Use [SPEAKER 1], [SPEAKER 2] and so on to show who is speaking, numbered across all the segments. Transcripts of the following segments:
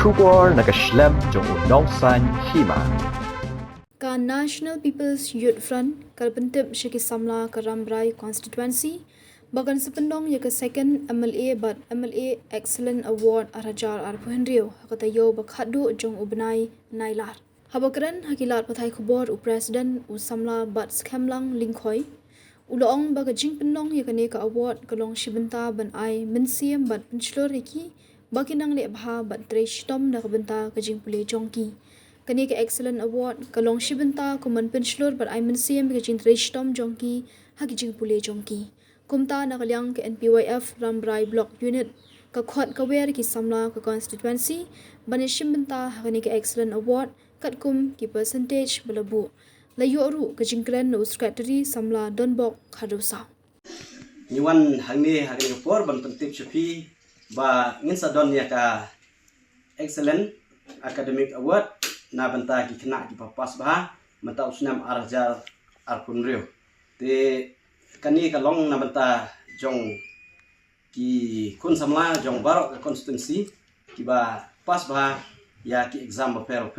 [SPEAKER 1] Shubor nakashlem jong unong san hima.
[SPEAKER 2] Ka National People's Youth Front kalpentip Shiki Samla ka Rambrai constituency bagan sependong ya ka second MLA but MLA Excellent Award arajar arpuhenrio hakatayo bakhadu jong ubnai nailar habakran hakilat pathai khobor u president u Samla but skemlang lingkhoi uloong bagajing pendong ya kane ka award kalong shibenta ban ai mensiam but penchlor iki bakinang le bha but tresh tom na kabenta kajing pule jongki kani ke excellent award kalong shibenta kuman penchlor but ai mensiam kajing tresh tom jongki hakijing pule jongki kumta na kalyang ke NPYF Rambrai block unit ka khot ka wer ki Samla ka constituency bani shibenta kani ke excellent award katkum ki percentage balabu layo ru ka jingkren no secretary Samla Donbok Khadusa
[SPEAKER 3] Niwan hangni por ban pentip chupi ba ngin sa don ya ka excellent academic award na banta ki kena ki papas ba mata usnam arjar arpunrio te kani ka long na banta jong ki kun Samla jong barok constituency ki ba pas ba ya ki exam ba per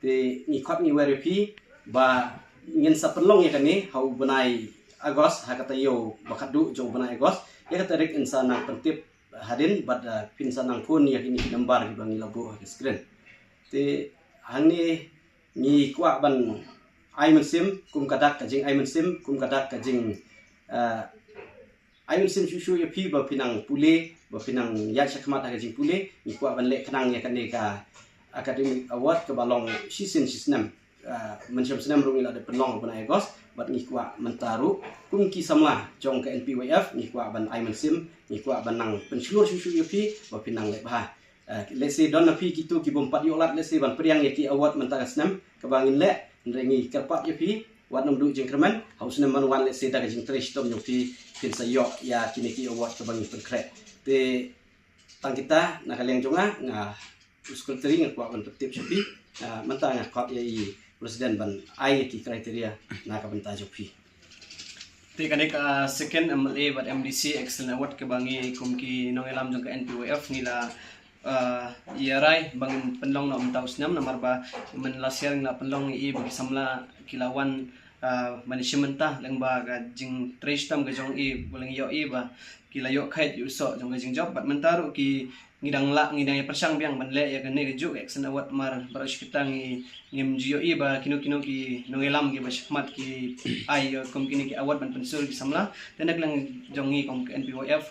[SPEAKER 3] te ni khot ni weri ba ngin sa penlong ya kani hau benai Agos hakatayo bakadu jong benai Agos ya kata rek insan nang pentip hadin bad pinsan nang kun ya kini gambar di bangi labu ke screen te hangni ni kwa ban ai mensim kum kadak kajing ai mensim kum kadak kajing ai mensim susu ya pi ba pinang pule ba pinang ya sakmat kajing pule ni kwa ban le kenang ya kani ka academic award ke balong season sistem mencam senam rung ila de penong ban Agos bat ni kwa mentaru kum ki Samla jong ke NPYF ni kwa ban ai mensim ni kwa ban nang pensyur susu yapi ba pinang le bah let's say don api kitu ki bompat yolat let's say ban priang yaki award mentara senam ke bangin le nrengi kerpat yapi wat nom du jengkerman haus senam wan let's say da jing trish tom yopi pin sayo ya kini ki award ke bangin penkret te tang kita nak kaleng jonga nga uskul tering kwa ban petip yapi mentang kop yai presiden ban ai ki kriteria na ka benta jopi
[SPEAKER 4] te kanik second MLA but MDC excellent award ke bangi kumki nongelam jong ka NPWF nila iarai bangin penlong na umtaus nam namar ba men lasiar na penlong i bagi Samla kilawan management ta leng ba ga jing trace tam ga jong i boleng yo i ba kilayo khait yu so jong ga jing job but mentaru ki ngidang persang biang banle ya gane gejuk excellent award mar barash kita ngim jio i ba kino ki nongelam ki bashmat ki ai kom kini ki award ban pensur ki Samla tenak lang jongi kom NPYF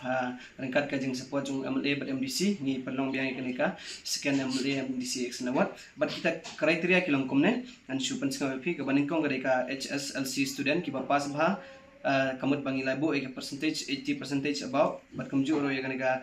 [SPEAKER 4] rengkat ka jing support jong MLA bat MDC ni penlong biang kini ka sekian MLA MDC excellent award bat kita kriteria kilong komne an supan sing pi ka baningkong ka HSLC student ki papas bha kamut bangi labo e percentage 80% about bat kamjuro ya ka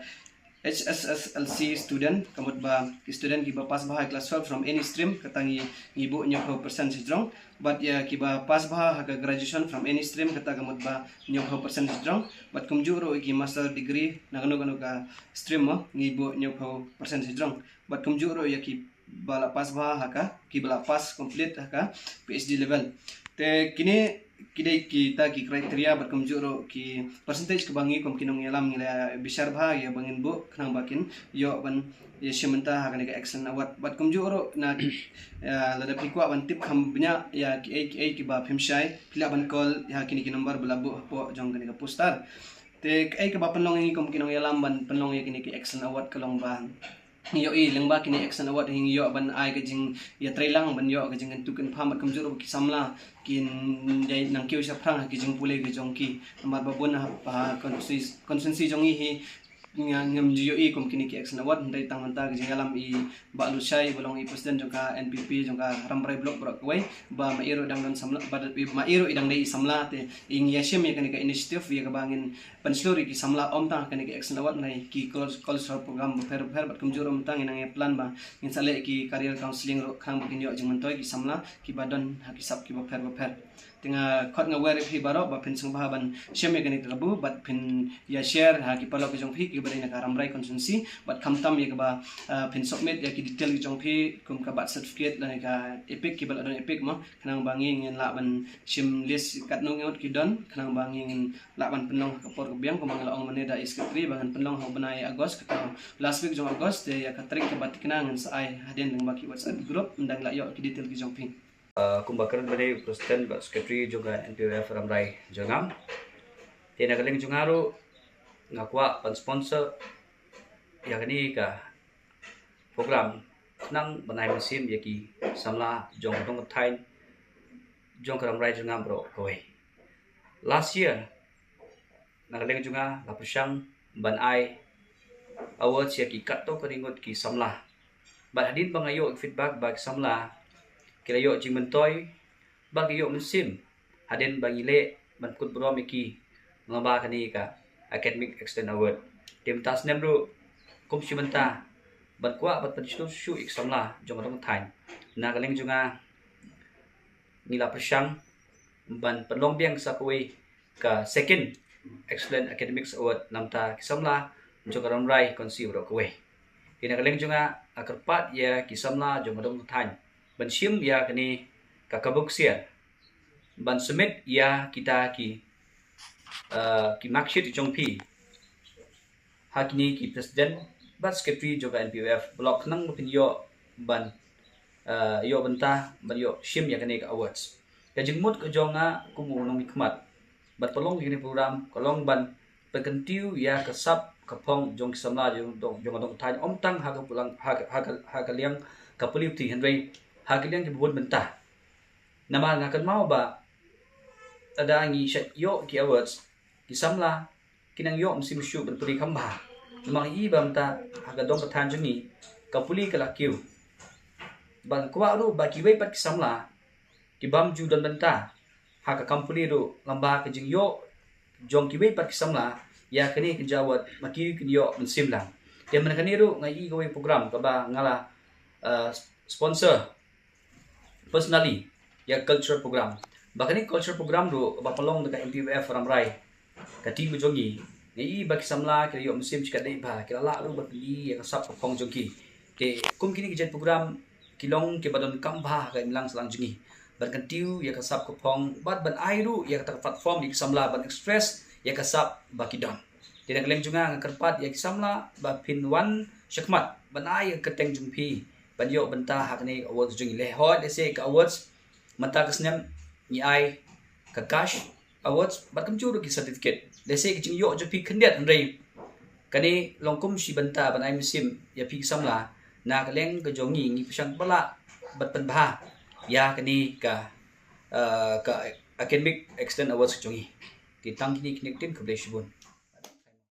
[SPEAKER 4] HSLC student kamut ba student kiba pas bah class 12 from any stream katangi ibu nyok percent sejrong but ya kiba pas bah ka graduation from any stream kata kamut ba nyok percent sejrong but kumjuro ki master degree nagano ka stream mo ngibu nyok percent sejrong but kumjuro ya ki bala pas bah ka ki bala pas complete ka PhD level te kini kidai kita ki kriteria bat kumjuro ki percentage kebangi kom kinong yalam ngila besar bah ya bangin bu kenang bakin yo ban ya shimenta ha ka excellent award bat kumjuro na lada pikwa ban tip kham bnya ya ki ba phimshai pila ban call ya kini ki number belabu po jong ka poster te ai ka ba panlong ngi kom kinong yalam ban panlong ya kini ki excellent award kalong ba yo i lengba kini excellent award hing yo ban ai ka jing ya trailang ban yo ka jing tuken phamat kamjuro ki Samla kin dai nang kyu sa prang ki jing pule ki jong ki mar babon ha consensus jong hi ngam jiyo i kom kini ki excellent award ndai tang manta ki jing alam i ba lu shai bolong i president jong ka NPP jong ka Rambrai block bro kwai ba mairo dang don Samla ba mairo idang dai Samla te ing yashim ya kani ka initiative ya ka bangin panslori ki Samla om tang kani ki excellent award nai ki cultural program per bat kumjuro mtang inang plan ba ngin sale ki career counseling ro khang bakin yo jing mantoy ki Samla ki badon hakisap ki ba per tengah kot ngawar phi baro ba pin sung bah ban shem ya kanik rabu bat pin ya share ha ki palo ki jong phi ki bari na karamrai konsensi bat kamtam ya ba pin submit ya ki detail ki jong phi kum ka bat certificate dan ka epic ki bal adon epic mo kanang bangi ngin la ban shim list kat no ngot ki don kanang bangi ngin la ban penong ka por biang ko mangla ong maneda iskatri bangan penong ho banai agos ka last week jong agos de ya katrik ka bat kinangan sa ai hadin ng baki WhatsApp group ndang la yo ki detail ki jong phi
[SPEAKER 5] Kumbakan bani President Pak Sekretari juga NPWF Ramrai Jangam. Tina kaling jungaro ngakwa pan sponsor ya kani ka program nang banai mesin yaki samla jong dong tain jong Ramrai Jangam bro koi. Last year nakaling junga lapusyang banai awards yaki katto karingot ki samla. Hadin bangayo feedback bag samla kila yo jing mentoy bagi yo musim hadin bagi le bankut bro miki ngaba kani ka academic excellence award tim tas nem ru kum simenta ban kwa bat pensitu shu iksamla jong dong thain na kaleng junga nila persang ban penlong biang sapui ka second excellent academics award namta kisamla jong ramrai konsi bro kwe ina kaleng junga akarpat ya kisamla jong dong thain ban sim ya kani kakabuk sian ban submit ya kita ki marksheet jong pi hakini ki president bat secretary juga NPWF blok nang mupin yo ban yo benta ban yo sim ya kani ka awards ya jengmut ko jonga kumu nang mikmat bat pelong kini program kolong ban pekentiu ya kesap kapong jong samla jong dong tan om tang ha ka pulang ha ka liang kapuli ti henry hagiliang kibun bentah nama ngakan mau ba ada ngi shat yo ki awards kisamla kinang yo msi musyu berpuri kamba nama i bamta hagadong katan jungi kapuli kalakiu ban kwa ru ba kiwei pat kisamla kibam ju dan bentah haka kampuli ru lamba kejing yo jong kiwei pat kisamla ya kini kejawat maki kinyo msim lang dia menakani ru ngai gawai program kaba ngala sponsor personally ya culture program bahkan ini culture program do bapalong dekat NPWF Ramrai kati mo jongi ngai baki samla kira yo musim chika dei ba kira la lu bapili ya kasap pong jongi te kum kini kijet program kilong ke badon kamba ka imlang selang jongi bahkan tiu ya kasap pong bad ban airu ya kata platform di samla ban express ya kasap baki don tidak keleng juga ngakerpat ya kisamla ba pin wan syakmat ban ai keteng jumpi banyo bentah hakni awards jung le hot ese ka awards mata kasnem ni ai ka cash awards batam chu ki certificate dese ki yo jo pi khendiat rei kani longkum si benta ban ai misim ya pi samla na kaleng ka jongi ngi pisang bala bat pen bha ya kani ka academic excellence awards jongi ki tang kini kini tim kble shibun